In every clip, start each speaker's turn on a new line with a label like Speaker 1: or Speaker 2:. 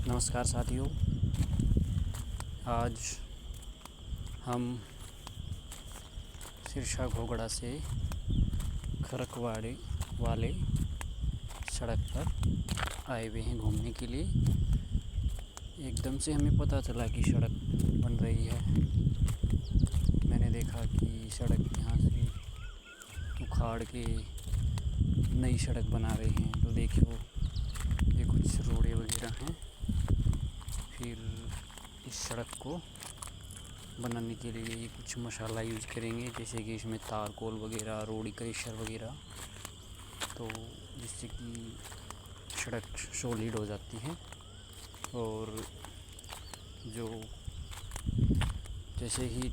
Speaker 1: नमस्कार साथियों। आज हम सिरसा घोगड़ा से खरकवाड़े वाले सड़क पर आए हुए हैं घूमने के लिए। एकदम से हमें पता चला कि सड़क बन रही है। मैंने देखा कि सड़क यहाँ से उखाड़ के नई सड़क बना रहे हैं। तो देखो, ये कुछ रोड़े वगैरह हैं। फिर इस सड़क को बनाने के लिए ये कुछ मसाला यूज़ करेंगे, जैसे कि इसमें तारकोल वगैरह, रोड़ी क्रशर वगैरह, तो जिससे कि सड़क सॉलिड हो जाती है। और जो जैसे ही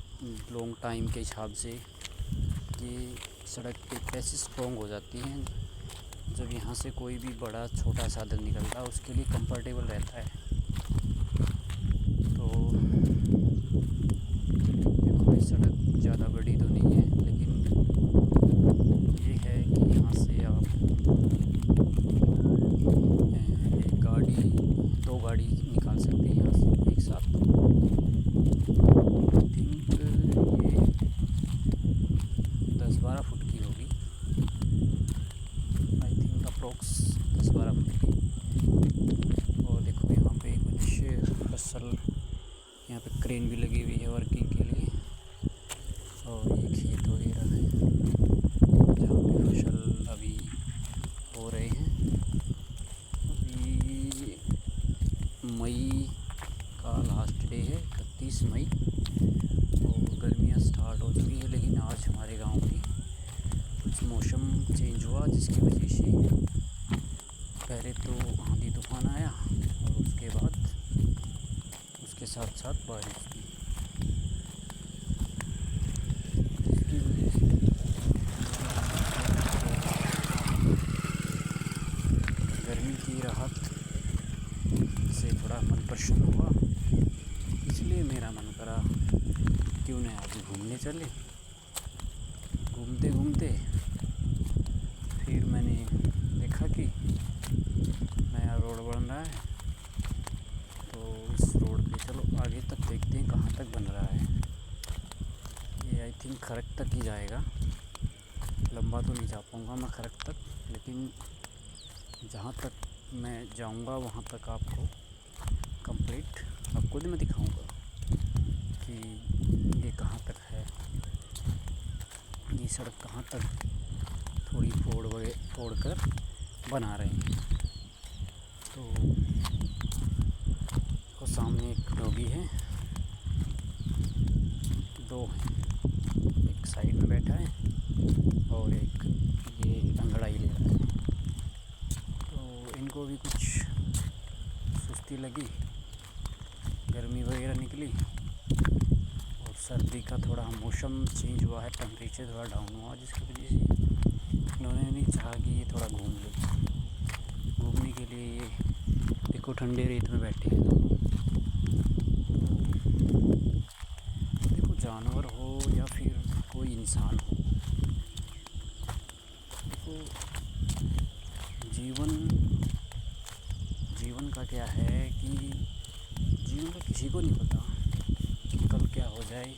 Speaker 1: लॉन्ग टाइम के हिसाब से ये सड़क एक ऐसी स्ट्रॉन्ग हो जाती हैं, जब यहाँ से कोई भी बड़ा छोटा साधन निकलता है उसके लिए कंफर्टेबल रहता है। तो देखो, ये सड़क ज़्यादा बड़ी तो नहीं है, लेकिन ये है कि यहाँ से आप एक गाड़ी, दो गाड़ी निकाल सकते हैं यहाँ से एक साथ। आई थिंक ये 10-12 फुट की होगी। आई थिंक अप्रोक्स 10-12 फुट की। और देखो, यहाँ पे कुछ फसल, यहाँ पे क्रेन भी लगी हुई है वर्किंग के लिए। और ये खेत वगैरह है जहाँ पे फसल अभी हो रहे हैं। अभी मई का लास्ट डे है, 31 मई। और गर्मियाँ स्टार्ट हो चुकी है, लेकिन आज हमारे गांव में कुछ मौसम चेंज हुआ, जिसकी वजह से पहले तो आंधी तूफान आया और उसके बाद उसके साथ साथ बारिश भी। इसकी वजह से गर्मी की राहत से थोड़ा मन प्रसन्न हुआ। इसलिए मेरा मन करा क्यों न आज घूमने चले। घूमते घूमते फिर मैंने देखा कि नया रोड बन रहा है, तो इस रोड पे चलो आगे तक देखते हैं कहाँ तक बन रहा है। ये आई थिंक खरक तक ही जाएगा, लंबा तो नहीं जा पाऊँगा मैं खरक तक, लेकिन जहाँ तक मैं जाऊँगा वहाँ तक आपको कंप्लीट आपको मैं दिखाऊँगा कि ये कहाँ तक है, ये सड़क कहाँ तक थोड़ी फोड़ कर बना रहे हैं। तो सामने एक डॉगी है, दो हैं, एक साइड में बैठा है और एक ये अंगड़ाई ले रहा है। तो इनको भी कुछ सुस्ती लगी, गर्मी वगैरह निकली और सर्दी का थोड़ा मौसम चेंज हुआ है, टेम्परेचर थोड़ा डाउन हुआ, जिसकी वजह से इन्होंने नहीं चाहा कि ये थोड़ा घूम ले। घूमने के लिए ये देखो ठंडे रेत में बैठे हैं दोनों। देखो, जानवर हो या फिर कोई इंसान हो, देखो जीवन का क्या है कि जीवन का किसी को नहीं पता कि कल क्या हो जाए,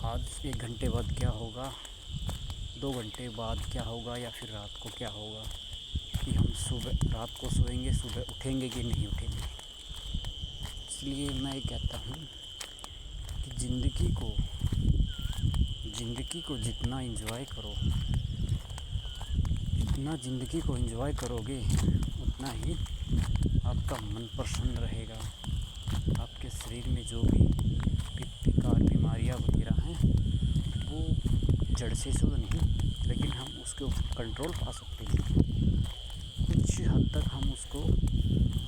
Speaker 1: आज 1 घंटे बाद क्या होगा, 2 घंटे बाद क्या होगा, या फिर रात को क्या होगा, कि हम रात को सोएंगे, सुबह उठेंगे कि नहीं उठेंगे। इसलिए मैं कहता हूँ कि ज़िंदगी को जितना एंजॉय करो, जितना ज़िंदगी को एंजॉय करोगे, उतना ही आपका मन प्रसन्न रहेगा। आपके शरीर में जो भी विकार बीमारियाँ वगैरह हैं, वो जड़ से तो नहीं, लेकिन हम उसके ऊपर कंट्रोल पा सकते हैं। कुछ हद तक हम उसको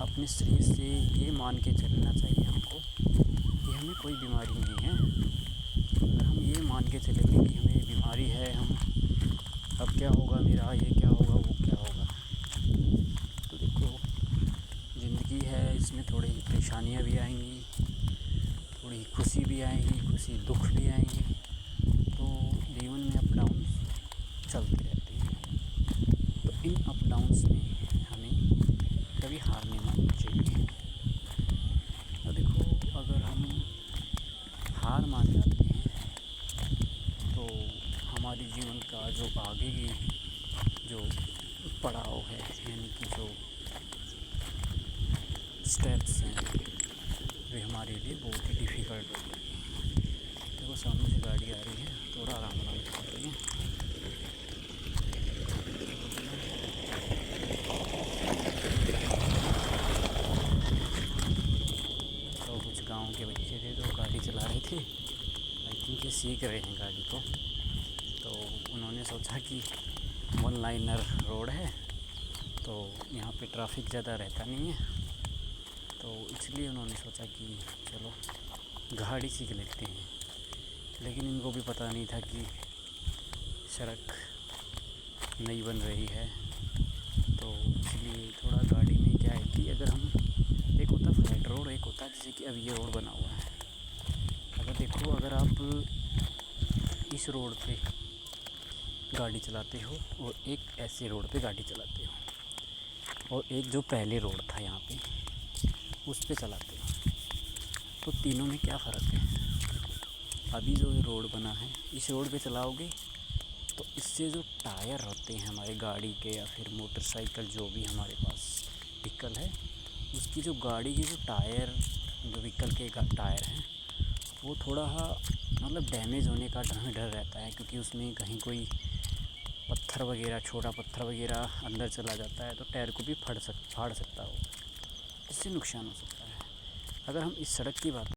Speaker 1: अपने शरीर से ये मान के चलना चाहिए हमको कि हमें कोई बीमारी नहीं है। अगर हम ये मान के चलेंगे कि हमें बीमारी है, हम अब क्या होगा मेरा, ये क्या होगा, वो क्या होगा, तो देखो ज़िंदगी है, इसमें थोड़ी परेशानियाँ भी आएंगी, थोड़ी खुशी भी आएंगी, खुशी दुख भी आएंगे। तो जीवन में अप डाउन चलते रहते हैं। तो इन अप डाउन्स में हमें कभी हार नहीं माननी चाहिए। यानी कि जो स्टेप्स हैं वे हमारे लिए बहुत ही डिफ़िकल्ट हो गए। देखो सामने से गाड़ी आ रही है, थोड़ा आराम कर रही है। तो कुछ गांव के बच्चे थे जो गाड़ी चला रहे थे, आई थिंक ये सीख रहे हैं गाड़ी को। तो उन्होंने सोचा कि वन लाइनर रोड है तो यहाँ पे ट्रैफिक ज़्यादा रहता नहीं है, तो इसलिए उन्होंने सोचा कि चलो गाड़ी सीख लेते हैं। लेकिन इनको भी पता नहीं था कि सड़क नई बन रही है, तो इसलिए थोड़ा गाड़ी में क्या है कि अगर हम, एक होता फ्लैट रोड, एक होता जैसे कि अब ये रोड बना हुआ है। अगर देखो, अगर आप इस रोड पे गाड़ी चलाते हो और एक ऐसे रोड पे गाड़ी चलाते हो और एक जो पहले रोड था यहाँ पे उस पे चलाते हो, तो तीनों में क्या फ़र्क है। अभी जो ये रोड बना है, इस रोड पे चलाओगे तो इससे जो टायर होते हैं हमारे गाड़ी के या फिर मोटरसाइकिल जो भी हमारे पास व्हीकल है, उसकी जो गाड़ी की जो टायर, जो व्हीकल के टायर हैं, वो थोड़ा मतलब डैमेज होने का डर रहता है, क्योंकि उसमें कहीं कोई पत्थर वगैरह, छोटा पत्थर वगैरह अंदर चला जाता है तो टायर को भी फाड़ सकता हो, इससे नुकसान हो सकता है। अगर हम इस सड़क की बात